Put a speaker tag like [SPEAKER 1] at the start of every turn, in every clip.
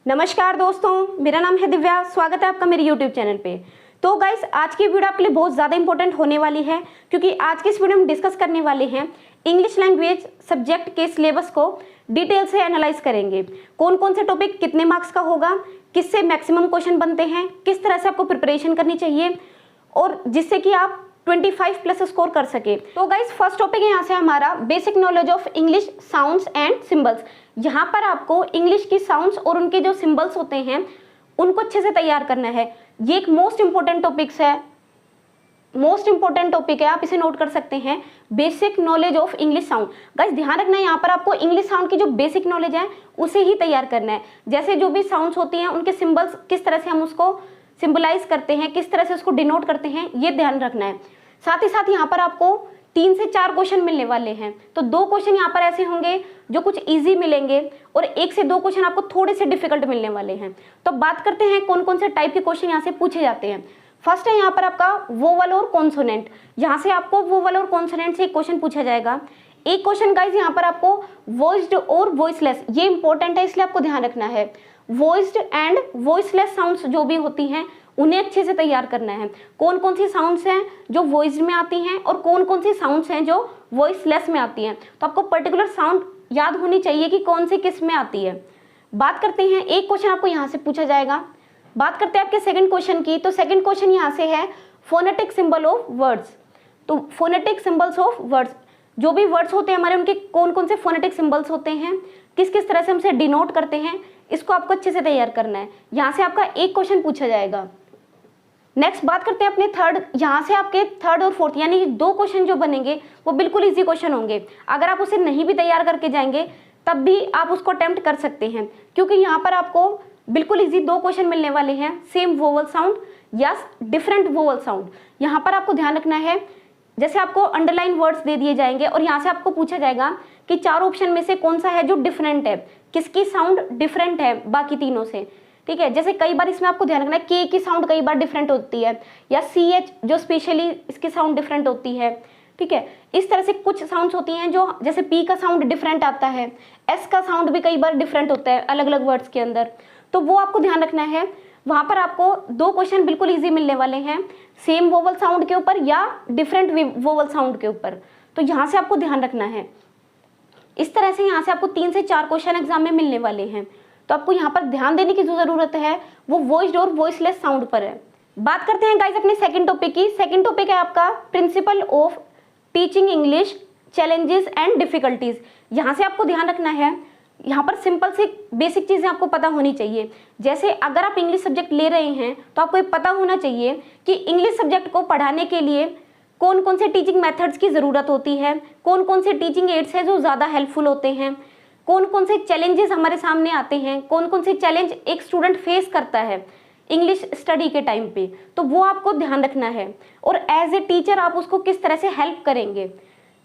[SPEAKER 1] नमस्कार दोस्तों, मेरा नाम है दिव्या। स्वागत है आपका मेरे YouTube चैनल पे। तो गाइस, आज की वीडियो आपके लिए बहुत ज़्यादा इंपॉर्टेंट होने वाली है, क्योंकि आज की इस वीडियो में डिस्कस करने वाले हैं इंग्लिश लैंग्वेज सब्जेक्ट के सिलेबस को डिटेल से एनालाइज करेंगे। कौन कौन से टॉपिक कितने मार्क्स का होगा, किससे मैक्सिमम क्वेश्चन बनते हैं, किस तरह से आपको प्रिपरेशन करनी चाहिए और जिससे कि आप 25 प्लस स्कोर कर सके। तो गाइस, फर्स्ट टॉपिक है यहाँ से हमारा basic knowledge of English sounds and symbols. यहाँ पर आपको इंग्लिश की साउंड्स और उनके जो सिंबल्स होते हैं उनको अच्छे से तैयार करना है। ये एक मोस्ट इंपॉर्टेंट टॉपिक है, आप इसे नोट कर सकते हैं। Basic knowledge of English sound. Guys, ध्यान रखना है, यहाँ पर आपको इंग्लिश साउंड की जो बेसिक नॉलेज है उसे ही तैयार करना है। जैसे जो भी साउंड्स होती हैं उनके सिंबल्स किस तरह से हम उसको सिंबलाइज करते हैं, किस तरह से उसको डिनोट करते हैं, ये ध्यान रखना है। साथ ही साथ यहाँ पर आपको 3 से 4 क्वेश्चन मिलने वाले हैं। तो 2 क्वेश्चन यहाँ पर ऐसे होंगे जो कुछ इजी मिलेंगे और 1 से 2 क्वेश्चन आपको थोड़े से डिफिकल्ट मिलने वाले हैं। तो बात करते हैं कौन कौन से टाइप के क्वेश्चन यहाँ से पूछे जाते हैं। फर्स्ट है यहाँ पर आपका वोवल और कॉन्सोनेंट। यहाँ से आपको वोवल और कॉन्सोनेंट से एक क्वेश्चन पूछा जाएगा। एक क्वेश्चन गाइज यहाँ पर आपको वॉइस्ड और वॉइसलेस, ये इंपॉर्टेंट है इसलिए आपको ध्यान रखना है। वॉइस्ड एंड वॉइसलेस साउंड्स जो भी होती हैं उन्हें अच्छे से तैयार करना है। कौन कौन सी साउंड्स हैं जो वॉइस्ड में आती हैं और कौन कौन सी साउंड्स हैं जो वॉइसलेस में आती हैं। तो आपको पर्टिकुलर साउंड याद होनी चाहिए कि कौन सी किस में आती है। बात करते हैं, एक क्वेश्चन आपको यहाँ से पूछा जाएगा। बात करते हैं आपके सेकंड क्वेश्चन की। तो सेकंड क्वेश्चन यहाँ से है फोनेटिक सिंबल ऑफ वर्ड्स। तो फोनेटिक सिंबल्स ऑफ वर्ड्स, जो भी वर्ड्स होते हैं हमारे, उनके कौन कौन से फोनेटिक सिंबल्स होते हैं, किस किस तरह से हमसे डिनोट करते हैं, इसको आपको अच्छे से तैयार करना है। यहाँ से आपका एक क्वेश्चन पूछा जाएगा। नेक्स्ट बात करते हैं अपने थर्ड। यहाँ से आपके थर्ड और फोर्थ यानी 2 क्वेश्चन जो बनेंगे वो बिल्कुल इजी क्वेश्चन होंगे। अगर आप उसे नहीं भी तैयार करके जाएंगे तब भी आप उसको अटेम्प्ट कर सकते हैं, क्योंकि यहाँ पर आपको बिल्कुल इजी 2 क्वेश्चन मिलने वाले हैं। सेम वोवल साउंड या डिफरेंट वोवल साउंड। यहाँ पर आपको ध्यान रखना है, जैसे आपको अंडरलाइन वर्ड्स दे दिए जाएंगे और यहाँ से आपको पूछा जाएगा कि 4 ऑप्शन में से कौन सा है जो डिफरेंट है, किसकी साउंड डिफरेंट है बाकी तीनों से। ठीक है, जैसे कई बार इसमें आपको ध्यान रखना है के की साउंड कई बार डिफरेंट होती है, या CH जो स्पेशली इसकी साउंड डिफरेंट होती है। ठीक है, इस तरह से कुछ साउंड्स होती हैं जो, जैसे P का साउंड डिफरेंट आता है, S का साउंड भी कई बार डिफरेंट होता है अलग अलग वर्ड्स के अंदर। तो वो आपको ध्यान रखना है। वहां पर आपको 2 क्वेश्चन बिल्कुल ईजी मिलने वाले हैं, सेम वोवल साउंड के ऊपर या डिफरेंट वोवल साउंड के ऊपर। तो यहाँ से आपको ध्यान रखना है। इस तरह से यहाँ से आपको 3 से 4 क्वेश्चन एग्जाम में मिलने वाले हैं। तो आपको यहाँ पर ध्यान देने की जो जरूरत है वो वॉइस्ड और वॉइसलेस साउंड पर है। बात करते हैं गाइस अपने सेकंड टॉपिक की। सेकंड टॉपिक है आपका principle of teaching English, challenges and difficulties. यहाँ से आपको ध्यान रखना है, यहाँ पर सिंपल सी बेसिक चीजें आपको पता होनी चाहिए। जैसे अगर आप इंग्लिश सब्जेक्ट ले रहे हैं तो आपको ये पता होना चाहिए कि इंग्लिश सब्जेक्ट को पढ़ाने के लिए कौन कौन से टीचिंग मेथड्स की जरूरत होती है, कौन कौन से टीचिंग एड्स हैं जो ज्यादा हेल्पफुल होते हैं, कौन कौन से चैलेंजेस हमारे सामने आते हैं, कौन कौन से चैलेंज एक स्टूडेंट फेस करता है इंग्लिश स्टडी के टाइम पे। तो वो आपको ध्यान रखना है और एज ए टीचर आप उसको किस तरह से हेल्प करेंगे।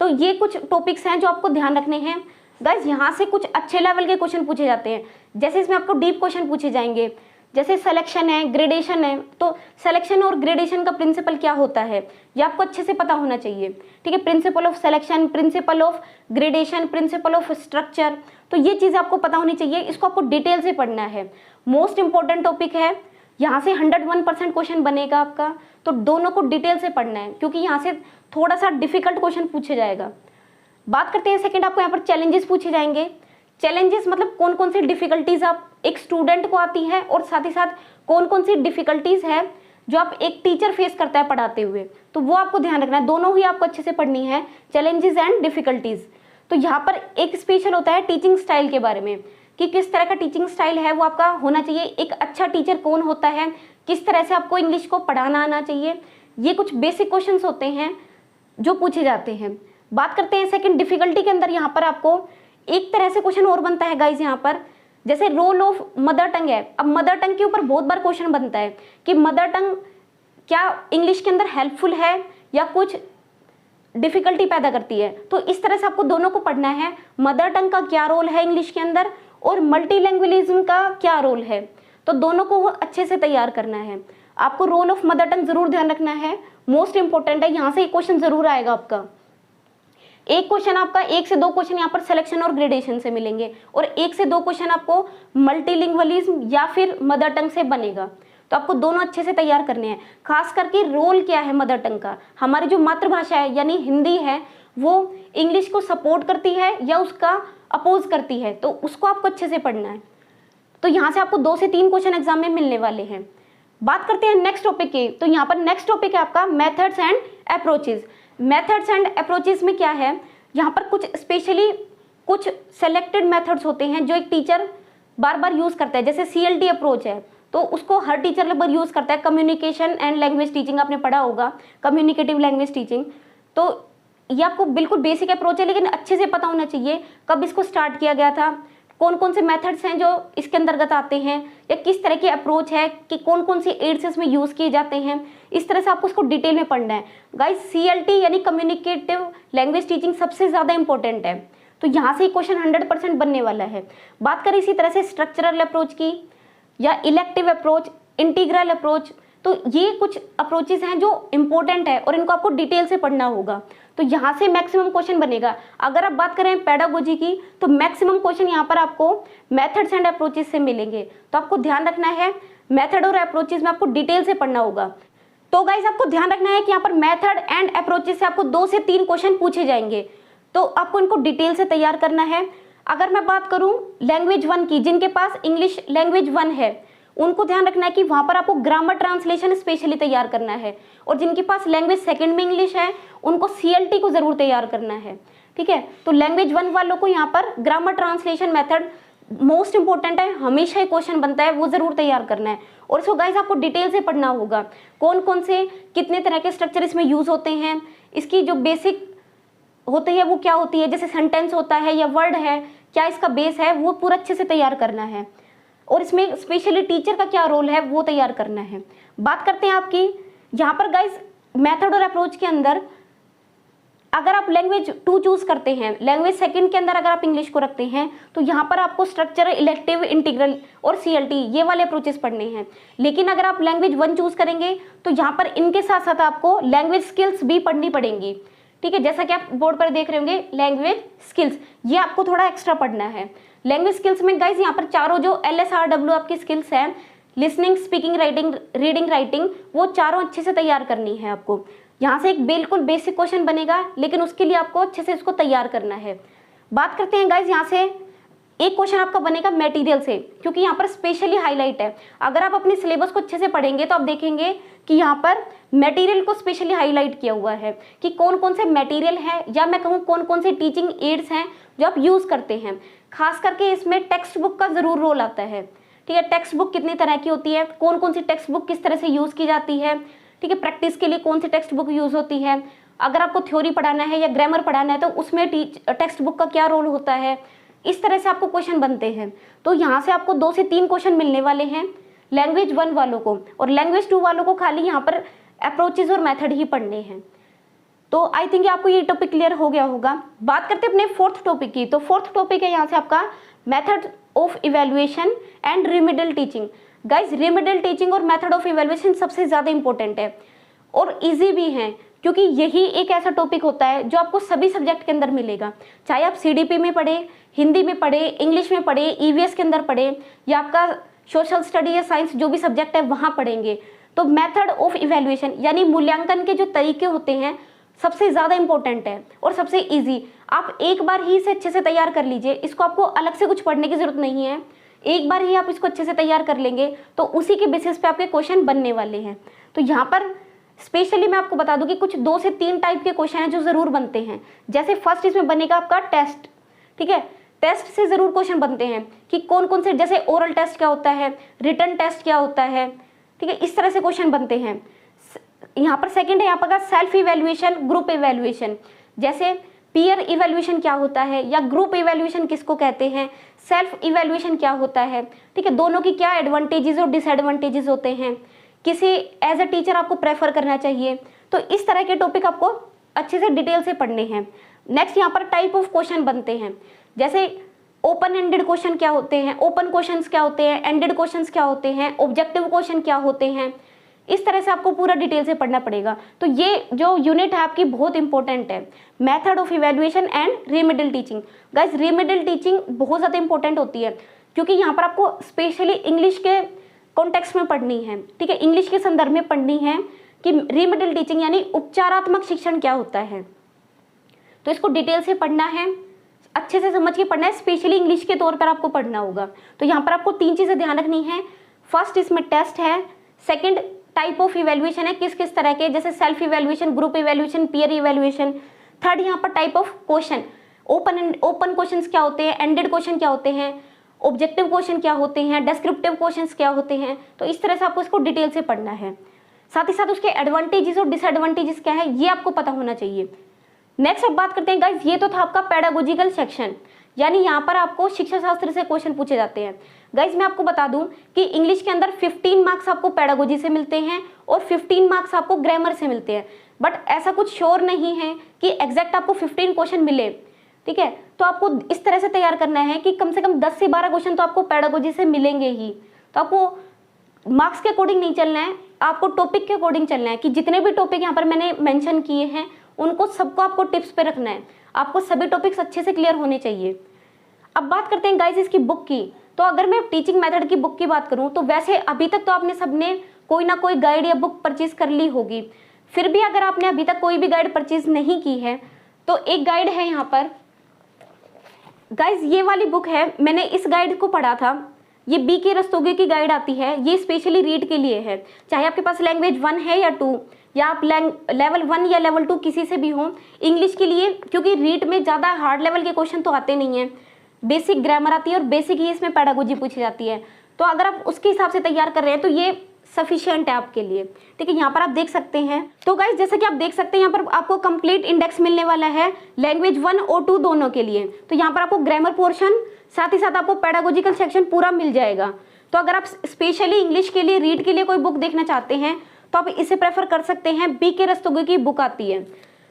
[SPEAKER 1] तो ये कुछ टॉपिक्स हैं जो आपको ध्यान रखने हैं। गाइस, यहाँ से कुछ अच्छे लेवल के क्वेश्चन पूछे जाते हैं। जैसे इसमें आपको डीप क्वेश्चन पूछे जाएंगे, जैसे सिलेक्शन है, ग्रेडेशन है। तो सिलेक्शन और ग्रेडेशन का प्रिंसिपल क्या होता है ये आपको अच्छे से पता होना चाहिए। ठीक है, principle of selection, principle of gradation, principle of structure, तो ये चीज़ आपको पता होनी चाहिए। इसको आपको डिटेल से पढ़ना है। मोस्ट इंपॉर्टेंट टॉपिक है, यहाँ से 101% क्वेश्चन बनेगा आपका। तो दोनों को डिटेल से पढ़ना है, क्योंकि यहाँ से थोड़ा सा डिफिकल्ट क्वेश्चन पूछे जाएगा। बात करते हैं सेकंड, आपको यहाँ पर चैलेंजेस पूछे जाएंगे। चैलेंजेस मतलब कौन कौन सी डिफिकल्टीज आप एक स्टूडेंट को आती है और साथ ही साथ कौन कौन सी डिफिकल्टीज है जो आप एक टीचर फेस करता है पढ़ाते हुए। तो वो आपको ध्यान रखना है, दोनों ही आपको अच्छे से पढ़नी है, चैलेंजेस एंड डिफिकल्टीज। तो यहाँ पर एक स्पेशल होता है टीचिंग स्टाइल के बारे में, कि किस तरह का टीचिंग स्टाइल है वो आपका होना चाहिए। एक अच्छा टीचर कौन होता है, किस तरह से आपको इंग्लिश को पढ़ाना आना चाहिए। ये कुछ बेसिक क्वेश्चन होते हैं जो पूछे जाते हैं। बात करते हैं सेकंड डिफिकल्टी के अंदर। यहाँ पर आपको एक तरह से क्वेश्चन और बनता है गाइज, यहाँ पर जैसे रोल ऑफ मदर टंग है। अब मदर टंग के ऊपर बहुत बार क्वेश्चन बनता है कि मदर टंग क्या इंग्लिश के अंदर हेल्पफुल है या कुछ डिफिकल्टी पैदा करती है। तो इस तरह से आपको दोनों को पढ़ना है, मदर टंग का क्या रोल है इंग्लिश के अंदर और मल्टीलैंग्वेजिज्म का क्या रोल है। तो दोनों को अच्छे से तैयार करना है। आपको रोल ऑफ मदर टंग जरूर ध्यान रखना है, मोस्ट इंपॉर्टेंट है, यहाँ से एक क्वेश्चन जरूर आएगा आपका। एक क्वेश्चन आपका 1 से 2 क्वेश्चन यहाँ पर सिलेक्शन और ग्रेडेशन से मिलेंगे, और 1 से 2 क्वेश्चन आपको मल्टीलिंगुअलिज्म या फिर मदर टंग से बनेगा। तो आपको दोनों अच्छे से तैयार करने हैं। खास करके रोल क्या है मदर टंग का, हमारी जो मातृभाषा है यानी हिंदी है वो इंग्लिश को सपोर्ट करती है या उसका अपोज करती है, तो उसको आपको अच्छे से पढ़ना है। तो यहाँ से आपको 2 से 3 क्वेश्चन एग्जाम में मिलने वाले हैं। बात करते हैं नेक्स्ट टॉपिक की। तो यहाँ पर नेक्स्ट टॉपिक है आपका methods and approaches. Methods and approaches में क्या है, यहाँ पर कुछ स्पेशली कुछ सेलेक्टेड मेथड्स होते हैं जो एक टीचर बार बार यूज करता है। जैसे CLT अप्रोच है तो उसको हर टीचर लगभग यूज करता है। कम्युनिकेशन एंड लैंग्वेज टीचिंग आपने पढ़ा होगा, कम्युनिकेटिव लैंग्वेज टीचिंग। तो ये आपको बिल्कुल बेसिक अप्रोच है, लेकिन अच्छे से पता होना चाहिए कब इसको स्टार्ट किया गया था, कौन कौन से मेथड्स हैं जो इसके अंतर्गत आते हैं, या किस तरह की अप्रोच है, कि कौन कौन सी एड्स इसमें यूज किए जाते हैं। इस तरह से आपको उसको डिटेल में पढ़ना है। गाइस CLT यानी कम्युनिकेटिव लैंग्वेज टीचिंग सबसे ज्यादा इंपॉर्टेंट है, तो यहाँ से ही क्वेश्चन 100% बनने वाला है। बात करें इसी तरह से स्ट्रक्चरल अप्रोच की या इलेक्टिव अप्रोच, इंटीग्रल अप्रोच, तो ये कुछ अप्रोचेस हैं जो इंपॉर्टेंट है और इनको आपको डिटेल से पढ़ना होगा। तो यहाँ से मैक्सिमम क्वेश्चन बनेगा। अगर आप बात करें पेडागोजी की तो मैक्सिमम क्वेश्चन यहाँ पर आपको मेथड्स एंड अप्रोचेस से मिलेंगे। तो आपको ध्यान रखना है मेथड और अप्रोचेस में आपको डिटेल से पढ़ना होगा। तो गाइज आपको ध्यान रखना है कि यहाँ पर मेथड एंड अप्रोचेस से आपको 2 से 3 क्वेश्चन पूछे जाएंगे, तो आपको इनको डिटेल से तैयार करना है। अगर मैं बात करूं लैंग्वेज 1 की, जिनके पास इंग्लिश लैंग्वेज 1 है उनको ध्यान रखना है कि वहां पर आपको ग्रामर ट्रांसलेशन स्पेशली तैयार करना है, और जिनके पास लैंग्वेज 2 में इंग्लिश है उनको CLT को जरूर तैयार करना है। ठीक है, तो लैंग्वेज 1 वालों को यहाँ पर grammar translation method most important है, हमेशा ही क्वेश्चन बनता है, वो जरूर तैयार करना है। और इसको गाइस आपको डिटेल से पढ़ना होगा, कौन कौन से कितने तरह के स्ट्रक्चर इसमें यूज होते हैं, इसकी जो बेसिक होती है वो क्या होती है, जैसे सेंटेंस होता है या वर्ड है, क्या इसका बेस है, वो पूरा अच्छे से तैयार करना है। और इसमें स्पेशली टीचर का क्या रोल है वो तैयार करना है। बात करते हैं आपकी यहाँ पर गाइस मेथड और अप्रोच के अंदर, अगर आप लैंग्वेज 2 चूज करते हैं, लैंग्वेज 2 के अंदर अगर आप इंग्लिश को रखते हैं, तो यहाँ पर आपको स्ट्रक्चर, इलेक्टिव, इंटीग्रल और CLT ये वाले अप्रोचेस पढ़ने हैं। लेकिन अगर आप लैंग्वेज 1 चूज करेंगे तो यहाँ पर इनके साथ साथ आपको लैंग्वेज स्किल्स भी पढ़नी पड़ेंगी। ठीक है, जैसा कि आप बोर्ड पर देख रहे होंगे लैंग्वेज स्किल्स, ये आपको थोड़ा एक्स्ट्रा पढ़ना है। लैंग्वेज स्किल्स में गाइज यहाँ पर चारों जो LSRW आपकी स्किल्स हैं, listening, speaking, writing, reading, writing, वो चारों अच्छे से तैयार करनी है आपको। यहाँ से एक बिल्कुल बेसिक क्वेश्चन बनेगा, लेकिन उसके लिए आपको अच्छे से इसको तैयार करना है। बात करते हैं गाइज यहाँ से एक क्वेश्चन आपका बनेगा मटेरियल से, क्योंकि यहाँ पर स्पेशली हाईलाइट है। अगर आप अपने सिलेबस को अच्छे से पढ़ेंगे तो आप देखेंगे कि यहाँ पर मटेरियल को स्पेशली हाईलाइट किया हुआ है कि कौन कौन से मटेरियल है, या मैं कहूँ कौन कौन से टीचिंग एड्स हैं जो आप यूज करते हैं। खास करके इसमें टेक्स्ट बुक का जरूर रोल आता है। ठीक है, टेक्स्ट बुक कितनी तरह की होती है, कौन कौन सी टेक्स्ट बुक किस तरह से यूज की जाती है। ठीक है, प्रैक्टिस के लिए कौन सी टेक्स्ट बुक यूज होती है, अगर आपको थ्योरी पढ़ाना है या ग्रामर पढ़ाना है तो उसमें टेक्स्ट बुक का क्या रोल होता है। इस तरह से आपको क्वेश्चन बनते हैं। तो यहाँ से आपको 2 से 3 क्वेश्चन मिलने वाले हैं लैंग्वेज 1 वालों को, और लैंग्वेज 2 वालों को खाली यहाँ पर अप्रोचेज और मेथड ही पढ़ने हैं। तो आई थिंक आपको ये टॉपिक क्लियर हो गया होगा। बात करते हैं अपने 4th टॉपिक की। तो 4th टॉपिक है यहाँ से आपका method of evaluation and remedial teaching. Guys remedial teaching और मेथड ऑफ इवेल्युएशन सबसे ज्यादा इंपॉर्टेंट है और इजी भी है, क्योंकि यही एक ऐसा टॉपिक होता है जो आपको सभी सब्जेक्ट के अंदर मिलेगा, चाहे आप CDP में पढ़े, हिंदी में पढ़े, इंग्लिश में पढ़े, EVS के अंदर पढ़े, या आपका सोशल स्टडी या साइंस जो भी सब्जेक्ट है वहां पढ़ेंगे। तो मेथड ऑफ इवेल्युएशन यानी मूल्यांकन के जो तरीके होते हैं सबसे ज्यादा इंपॉर्टेंट है और सबसे इजी। आप एक बार ही इसे अच्छे से तैयार कर लीजिए, इसको आपको अलग से कुछ पढ़ने की जरूरत नहीं है। एक बार ही आप इसको अच्छे से तैयार कर लेंगे तो उसी के बेसिस पे आपके क्वेश्चन बनने वाले हैं। तो यहाँ पर स्पेशली मैं आपको बता दूं कि कुछ 2 से 3 टाइप के क्वेश्चन हैं जो जरूर बनते हैं। जैसे फर्स्ट इसमें बनेगा आपका टेस्ट। ठीक है, टेस्ट से जरूर क्वेश्चन बनते हैं कि कौन कौन से, जैसे ओरल टेस्ट क्या होता है, रिटन टेस्ट क्या होता है। ठीक है, इस तरह से क्वेश्चन बनते हैं। यहाँ पर सेकंड है यहाँ पर सेल्फ इवेल्युएशन, ग्रुप इवेल्युएशन। जैसे पीयर इवेल्युएशन क्या होता है या ग्रुप इवेल्युएशन किसको कहते हैं, सेल्फ इवेल्युएशन क्या होता है। ठीक है, दोनों की क्या एडवांटेजेस और डिसएडवांटेजेस होते हैं, किसे एज अ टीचर आपको प्रेफर करना चाहिए। तो इस तरह के टॉपिक आपको अच्छे से डिटेल से पढ़ने हैं। नेक्स्ट यहाँ पर टाइप ऑफ क्वेश्चन बनते हैं, जैसे ओपन एंडेड क्वेश्चन क्या होते हैं, ओपन क्वेश्चंस क्या होते हैं, एंडेड क्वेश्चंस क्या होते हैं, ऑब्जेक्टिव क्वेश्चन क्या होते हैं। इस तरह से आपको पूरा डिटेल से पढ़ना पड़ेगा। तो ये जो यूनिट है आपकी बहुत इंपॉर्टेंट है, method of evaluation and remedial teaching. Guys remedial teaching बहुत ज़्यादा इंपॉर्टेंट होती है, क्योंकि यहाँ पर आपको स्पेशली इंग्लिश के कॉन्टेक्स्ट में पढ़नी है, ठीक है, इंग्लिश के संदर्भ में पढ़नी है कि रिमेडियल टीचिंग यानी उपचारात्मक शिक्षण क्या होता है। तो इसको डिटेल से पढ़ना है, अच्छे से समझ के पढ़ना है, स्पेशली इंग्लिश के तौर पर आपको पढ़ना होगा। तो यहाँ पर आपको 3 चीज़ें ध्यान रखनी है। फर्स्ट, इसमें टेस्ट है। सेकंड, टाइप ऑफ इवैल्यूएशन है, किस किस तरह के, जैसे self evaluation, group evaluation, peer evaluation. Third, यहाँ पर type of question, open questions क्या होते हैं, एंडेड क्वेश्चन क्या होते हैं, ऑब्जेक्टिव क्वेश्चन क्या होते हैं, डिस्क्रिप्टिव क्वेश्चंस क्या होते हैं। तो इस तरह से आपको इसको डिटेल से पढ़ना है। साथ ही साथ उसके एडवांटेजेस और डिसएडवांटेजेस क्या है ये आपको पता होना चाहिए। नेक्स्ट अब बात करते हैं गाइस, ये तो था आपका पेडागोजिकल सेक्शन, यानी यहाँ पर आपको शिक्षा शास्त्र से क्वेश्चन पूछे जाते हैं। गाइस मैं आपको बता दूं कि इंग्लिश के अंदर 15 मार्क्स आपको पेडागोजी से मिलते हैं और 15 मार्क्स आपको ग्रामर से मिलते हैं, बट ऐसा कुछ श्योर नहीं है कि एग्जैक्ट आपको 15 क्वेश्चन मिले, ठीक है। तो आपको इस तरह से तैयार करना है कि कम से कम 10 से 12 क्वेश्चन तो आपको पेडागोजी से मिलेंगे ही। तो आपको मार्क्स के अकॉर्डिंग नहीं चलना है, आपको टॉपिक के अकॉर्डिंग चलना है कि जितने भी टॉपिक यहाँ पर मैंने मेंशन किए हैं उनको सबको आपको टिप्स पे रखना है, आपको सभी टॉपिक्स अच्छे से क्लियर होने चाहिए। अब बात करते हैं गाइस इसकी बुक की। तो अगर मैं टीचिंग मेथड की बुक की बात करूं तो वैसे अभी तक तो आपने सबने कोई ना कोई गाइड या बुक परचेज कर ली होगी। फिर भी अगर आपने अभी तक कोई भी गाइड परचेज नहीं की है तो एक गाइड है यहाँ पर गाइस, ये वाली बुक है, मैंने इस गाइड को पढ़ा था। ये BK रस्तोगी की गाइड आती है, ये स्पेशली रीड के लिए है, चाहे आपके पास लैंग्वेज 1 है या 2 या आप लेवल 1 या लेवल 2 किसी से भी हो इंग्लिश के लिए, क्योंकि रीड में ज़्यादा हार्ड लेवल के क्वेश्चन तो आते नहीं हैं, बेसिक ग्रामर आती है और बेसिक ही इसमें पेडागोजी पूछी जाती है। तो अगर आप उसके हिसाब से तैयार कर रहे हैं तो ये सफिशिएंट है आपके लिए, ठीक है। यहाँ पर आप देख सकते हैं। तो गाइस जैसा कि आप देख सकते हैं यहाँ पर आपको कंप्लीट इंडेक्स मिलने वाला है लैंग्वेज 1 और 2 दोनों के लिए। तो यहाँ पर आपको ग्रामर पोर्शन साथ ही साथ आपको पेडागोजिकल सेक्शन पूरा मिल जाएगा। तो अगर आप स्पेशली इंग्लिश के लिए रीड के लिए कोई बुक देखना चाहते हैं तो आप इसे प्रेफर कर सकते हैं, BK रस्तोगी की बुक आती है।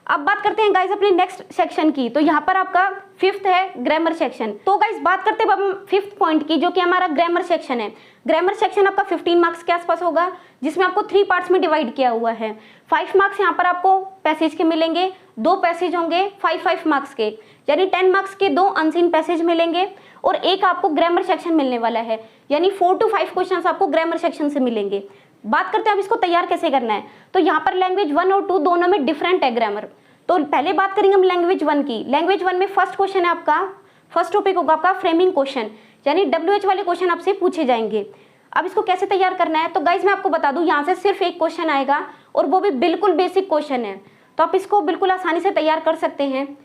[SPEAKER 1] अब बात करते हैं गाइस अपने नेक्स्ट सेक्शन की। तो यहाँ पर आपका 5th है ग्रामर सेक्शन। तो गाइस बात करते हैं अब हम 5th पॉइंट की, जो कि हमारा ग्रामर सेक्शन है। ग्रामर सेक्शन आपका 15 मार्क्स के आसपास होगा, जिसमें आपको 3 पार्ट्स में डिवाइड किया हुआ है। 5 मार्क्स यहाँ पर आपको पैसेज के मिलेंगे, 2 पैसेज होंगे 5 मार्क्स के, यानी 10 मार्क्स के 2 अनसीन पैसेज मिलेंगे और एक आपको ग्रामर सेक्शन मिलने वाला है, यानी 4 to 5 क्वेश्चन आपको ग्रामर सेक्शन से मिलेंगे। बात करते हैं अब इसको तैयार कैसे करना है। तो यहाँ पर लैंग्वेज 1 और 2 दोनों में डिफरेंट है ग्रामर। तो पहले बात करेंगे हम लैंग्वेज 1 की। लैंग्वेज 1 में फर्स्ट क्वेश्चन है आपका, फर्स्ट टॉपिक होगा आपका फ्रेमिंग क्वेश्चन, यानी WH वाले क्वेश्चन आपसे पूछे जाएंगे। अब इसको कैसे तैयार करना है तो गाइज मैं आपको बता दूं, यहाँ से सिर्फ एक क्वेश्चन आएगा और वो भी बिल्कुल बेसिक क्वेश्चन है, तो आप इसको बिल्कुल आसानी से तैयार कर सकते हैं।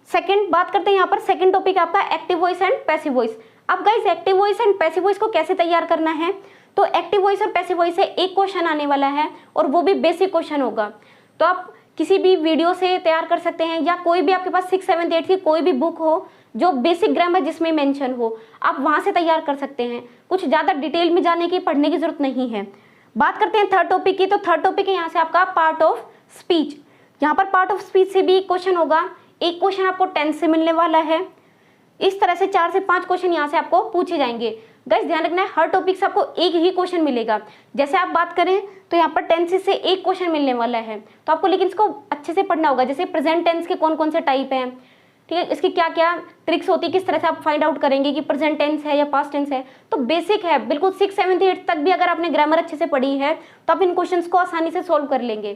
[SPEAKER 1] सेकंड बात करते हैं यहाँ पर, सेकंड टॉपिक आपका active voice and passive voice. अब guys active voice and passive voice को कैसे तैयार करना है, तो एक्टिव वॉइस और पैसिव वॉइस से एक क्वेश्चन आने वाला है और वो भी बेसिक क्वेश्चन होगा। तो आप किसी भी वीडियो से तैयार कर सकते हैं या कोई भी आपके पास 6, 7, 8 की कोई भी बुक हो जो बेसिक ग्रामर जिसमें मेंशन हो, आप वहां से तैयार कर सकते हैं। कुछ ज़्यादा डिटेल में जाने की पढ़ने की जरूरत नहीं है। बात करते हैं थर्ड टॉपिक की। तो थर्ड टॉपिक है यहाँ से आपका पार्ट ऑफ स्पीच। यहाँ पर पार्ट ऑफ स्पीच से भी एक क्वेश्चन होगा, एक क्वेश्चन आपको टेंस से मिलने वाला है। इस तरह से 4 से 5 क्वेश्चन यहाँ से आपको पूछे जाएंगे। गाइस ध्यान रखना है, हर टॉपिक से आपको एक ही क्वेश्चन मिलेगा। जैसे आप बात करें तो यहाँ पर टेंसेस से एक क्वेश्चन मिलने वाला है, तो आपको लेकिन इसको अच्छे से पढ़ना होगा। जैसे प्रेजेंट टेंस के कौन कौन से टाइप हैं, ठीक है, इसकी क्या क्या ट्रिक्स होती है, किस तरह से आप फाइंड आउट करेंगे कि प्रेजेंट टेंस है या पास्ट टेंस है। तो बेसिक है बिल्कुल, 6, 7, 8 तक भी अगर आपने ग्रामर अच्छे से पढ़ी है तो आप इन क्वेश्चंस को आसानी से सोल्व कर लेंगे।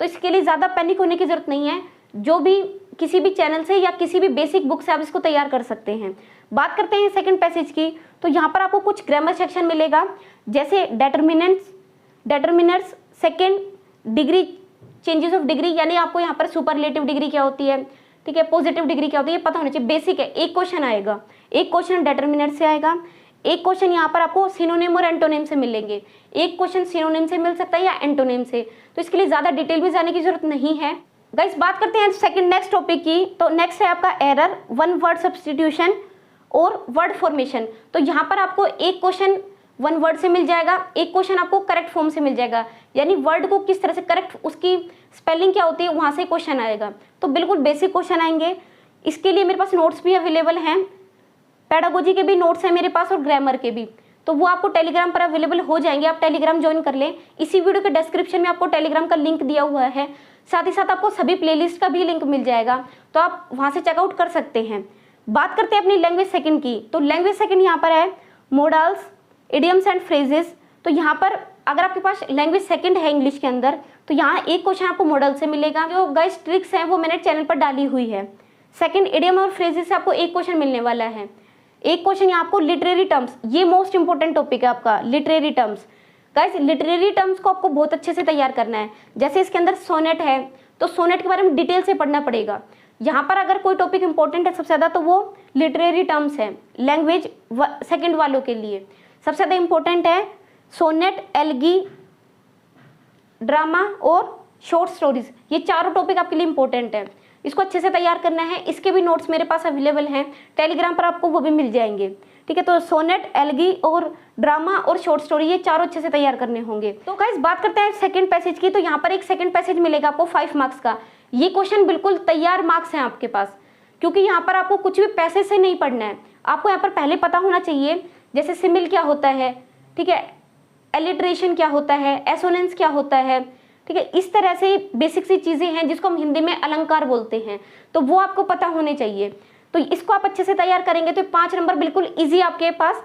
[SPEAKER 1] तो इसके लिए ज़्यादा पैनिक होने की जरूरत नहीं है, जो भी किसी भी चैनल से या किसी भी बेसिक बुक से आप इसको तैयार कर सकते हैं। बात करते हैं सेकंड पैसेज की। तो यहाँ पर आपको कुछ ग्रामर सेक्शन मिलेगा, जैसे determiners, second degree, changes of degree, यानी आपको यहाँ पर सुपरलेटिव डिग्री क्या होती है, ठीक है, पॉजिटिव डिग्री क्या होती है, ये पता होना चाहिए। बेसिक है, एक क्वेश्चन आएगा, एक क्वेश्चन डेटरमिनर से आएगा, एक क्वेश्चन यहाँ पर आपको सिनोनिम और एंटोनिम से मिलेंगे। एक क्वेश्चन सिनोनिम से मिल सकता है या एंटोनिम से, तो इसके लिए ज़्यादा डिटेल में जाने की जरूरत नहीं है। गाइस बात करते हैं सेकंड नेक्स्ट टॉपिक की। तो नेक्स्ट है आपका एरर, 1 वर्ड सब्स्टिट्यूशन और वर्ड फॉर्मेशन। तो यहाँ पर आपको एक क्वेश्चन 1 वर्ड से मिल जाएगा, एक क्वेश्चन आपको करेक्ट फॉर्म से मिल जाएगा, यानी वर्ड को किस तरह से करेक्ट, उसकी स्पेलिंग क्या होती है, वहाँ से क्वेश्चन आएगा। तो बिल्कुल बेसिक क्वेश्चन आएंगे। इसके लिए मेरे पास नोट्स भी अवेलेबल हैं, पेडागोजी के भी नोट्स हैं मेरे पास और ग्रामर के भी। तो वो आपको टेलीग्राम पर अवेलेबल हो जाएंगे, आप टेलीग्राम ज्वाइन कर लें। इसी वीडियो के डिस्क्रिप्शन में आपको टेलीग्राम का लिंक दिया हुआ है, साथ ही साथ आपको सभी प्लेलिस्ट का भी लिंक मिल जाएगा, तो आप वहाँ से चेकआउट कर सकते हैं। बात करते हैं अपनी लैंग्वेज सेकंड की, तो लैंग्वेज सेकंड यहाँ पर है मॉडल्स, इडियम्स एंड फ्रेजेस। तो यहाँ पर अगर आपके पास लैंग्वेज सेकंड है इंग्लिश के अंदर, तो यहाँ एक क्वेश्चन आपको मॉडल से मिलेगा। जो गाइस ट्रिक्स हैं वो मैंने चैनल पर डाली हुई है। सेकंड इडियम और फ्रेजेस से आपको एक क्वेश्चन मिलने वाला है। एक क्वेश्चन यहाँ आपको लिटरेरी टर्म्स, ये मोस्ट इंपॉर्टेंट टॉपिक है आपका literary terms. Guys literary terms को आपको बहुत अच्छे से तैयार करना है। जैसे इसके अंदर सोनेट है, तो सोनेट के बारे में डिटेल से पढ़ना पड़ेगा। यहाँ पर अगर कोई टॉपिक इंपॉर्टेंट है सबसे ज़्यादा, तो वो लिटरेरी टर्म्स है लैंग्वेज सेकंड वालों के लिए। सबसे ज़्यादा इंपॉर्टेंट है सोनेट, एलगी, ड्रामा और शॉर्ट स्टोरीज, ये चारों टॉपिक आपके लिए इंपॉर्टेंट है। इसको अच्छे से तैयार करना है। इसके भी नोट्स मेरे पास अवेलेबल हैं, टेलीग्राम पर आपको वो भी मिल जाएंगे, ठीक है। तो सोनेट, एलगी और ड्रामा और शॉर्ट स्टोरी, ये चारों अच्छे से तैयार करने होंगे। तो गाइस बात करते हैं सेकंड पैसेज की। तो यहाँ पर एक सेकंड पैसेज मिलेगा आपको 5 मार्क्स का। ये क्वेश्चन बिल्कुल तैयार मार्क्स हैं आपके पास, क्योंकि यहाँ पर आपको कुछ भी पैसेज से नहीं पढ़ना है। आपको यहाँ पर पहले पता होना चाहिए, जैसे सिमिल क्या होता है, ठीक है, एलिट्रेशन क्या होता है, एसोनेंस क्या होता है, ठीक है। इस तरह से बेसिक सी चीज़ें हैं जिसको हम हिंदी में अलंकार बोलते हैं, तो वो आपको पता होने चाहिए। तो इसको आप अच्छे से तैयार करेंगे तो 5 नंबर बिल्कुल इजी आपके पास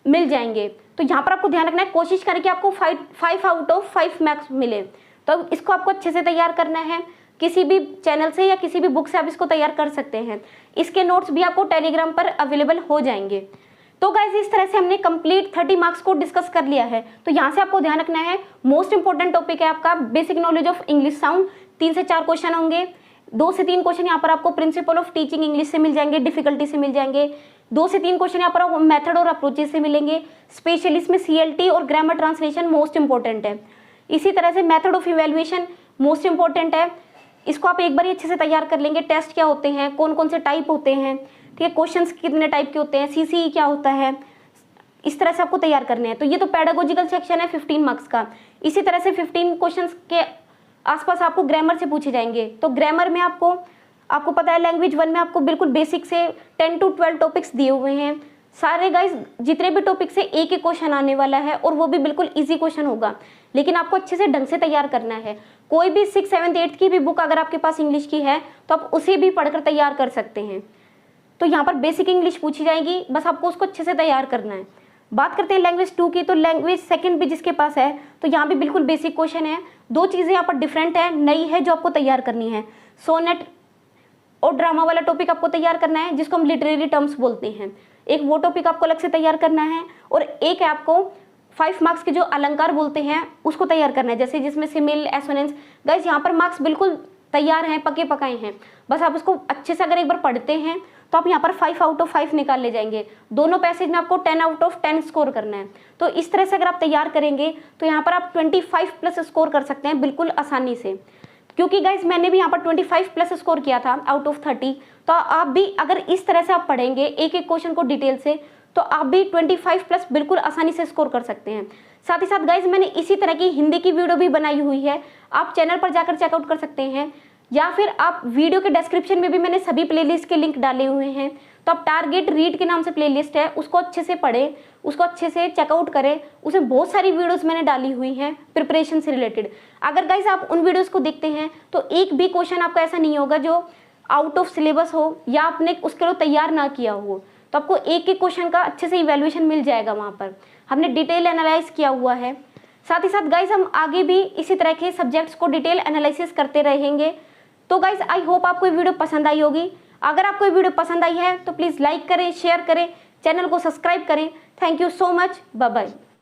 [SPEAKER 1] मिल जाएंगे। तो यहाँ पर आपको ध्यान रखना है, कोशिश करें कि आपको 5 आउट ऑफ 5 मार्क्स मिले। तो इसको आपको अच्छे से तैयार करना है। किसी भी चैनल से या किसी भी बुक से आप इसको तैयार कर सकते हैं। इसके नोट्स भी आपको टेलीग्राम पर अवेलेबल हो जाएंगे। तो गाइज इस तरह से हमने कंप्लीट 30 मार्क्स को डिस्कस कर लिया है। तो यहाँ से आपको ध्यान रखना है, मोस्ट इंपॉर्टेंट टॉपिक है आपका basic knowledge of English sound. 3 से 4 क्वेश्चन होंगे, 2 से 3 क्वेश्चन यहाँ पर आपको प्रिंसिपल ऑफ टीचिंग इंग्लिश से मिल जाएंगे, डिफिकल्टी से मिल जाएंगे। 2 से 3 क्वेश्चन यहाँ पर आपको मेथड और अप्रोचेस से मिलेंगे। स्पेशलिस्ट में CLT और ग्रामर ट्रांसलेशन मोस्ट इंपॉर्टेंट है। इसी तरह से method of evaluation most important है। इसको आप एक बार अच्छे से तैयार कर लेंगे। टेस्ट क्या होते हैं, कौन कौन से टाइप होते हैं, ठीक है, क्वेश्चंस कितने टाइप के होते हैं, CCE क्या होता है, इस तरह से आपको तैयार करने हैं। तो ये तो पेडागोजिकल सेक्शन है 15 मार्क्स का। इसी तरह से 15 क्वेश्चंस के आसपास आपको ग्रामर से पूछे जाएंगे। तो ग्रामर में आपको पता है लैंग्वेज 1 में आपको बिल्कुल बेसिक से 10 to 12 टॉपिक्स दिए हुए हैं। सारे गाइस जितने भी टॉपिक से एक ही क्वेश्चन आने वाला है, और वो भी बिल्कुल ईजी क्वेश्चन होगा, लेकिन आपको अच्छे से ढंग से तैयार करना है। कोई भी 6th 7th 8th की भी बुक अगर आपके पास इंग्लिश की है, तो आप उसे भी पढ़कर तैयार कर सकते हैं। तो यहाँ पर बेसिक इंग्लिश पूछी जाएगी, बस आपको उसको अच्छे से तैयार करना है। बात करते हैं लैंग्वेज 2 की। तो लैंग्वेज सेकंड भी जिसके पास है, तो यहाँ भी बिल्कुल बेसिक क्वेश्चन है। 2 चीज़ें यहाँ पर डिफरेंट है, नई है, जो आपको तैयार करनी है। सोनेट और ड्रामा वाला टॉपिक आपको तैयार करना है, जिसको हम लिटरेरी टर्म्स बोलते हैं। एक वो टॉपिक आपको अलग से तैयार करना है, और एक है आपको 5 मार्क्स के जो अलंकार बोलते हैं उसको तैयार करना है, जैसे जिसमें सिमिल, एसोनेंस। गाइस यहाँ पर मार्क्स बिल्कुल तैयार हैं, पके पकाए हैं। बस आप इसको अच्छे से अगर एक बार पढ़ते हैं, तो आप यहाँ पर 5 आउट ऑफ 5 निकाल ले जाएंगे। दोनों पैसेज में आपको 10 आउट ऑफ 10 स्कोर करना है। तो इस तरह से अगर आप तैयार करेंगे, तो यहाँ पर आप 25 प्लस स्कोर कर सकते हैं बिल्कुल आसानी से। क्योंकि गाइज मैंने भी यहाँ पर 25 प्लस स्कोर किया था आउट ऑफ 30। तो आप भी अगर इस तरह से आप पढ़ेंगे एक एक क्वेश्चन को डिटेल से, तो आप भी 25 प्लस बिल्कुल आसानी से स्कोर कर सकते हैं। साथ ही साथ गाइज मैंने इसी तरह की हिंदी की वीडियो भी बनाई हुई है, आप चैनल पर जाकर चेकआउट कर सकते हैं, या फिर आप वीडियो के डिस्क्रिप्शन में भी मैंने सभी प्लेलिस्ट के लिंक डाले हुए हैं। तो आप टारगेट रीड के नाम से प्लेलिस्ट है, उसको अच्छे से पढ़ें, उसको अच्छे से चेकआउट करें। उसमें बहुत सारी वीडियोस मैंने डाली हुई हैं प्रिपरेशन से रिलेटेड। अगर गाइज आप उन वीडियोस को देखते हैं, तो एक भी क्वेश्चन आपका ऐसा नहीं होगा जो आउट ऑफ सिलेबस हो या आपने उसके लिए तैयार ना किया हो। तो आपको एक एक क्वेश्चन का अच्छे से इवेल्युएशन मिल जाएगा, वहाँ पर हमने डिटेल एनालाइज किया हुआ है। साथ ही साथ गाइज हम आगे भी इसी तरह के सब्जेक्ट्स को डिटेल एनालिसिस करते रहेंगे। तो गाइज आई होप आपको ये वीडियो पसंद आई होगी। अगर आपको ये वीडियो पसंद आई है तो प्लीज़ लाइक करें, शेयर करें, चैनल को सब्सक्राइब करें। Thank you so much, bye bye.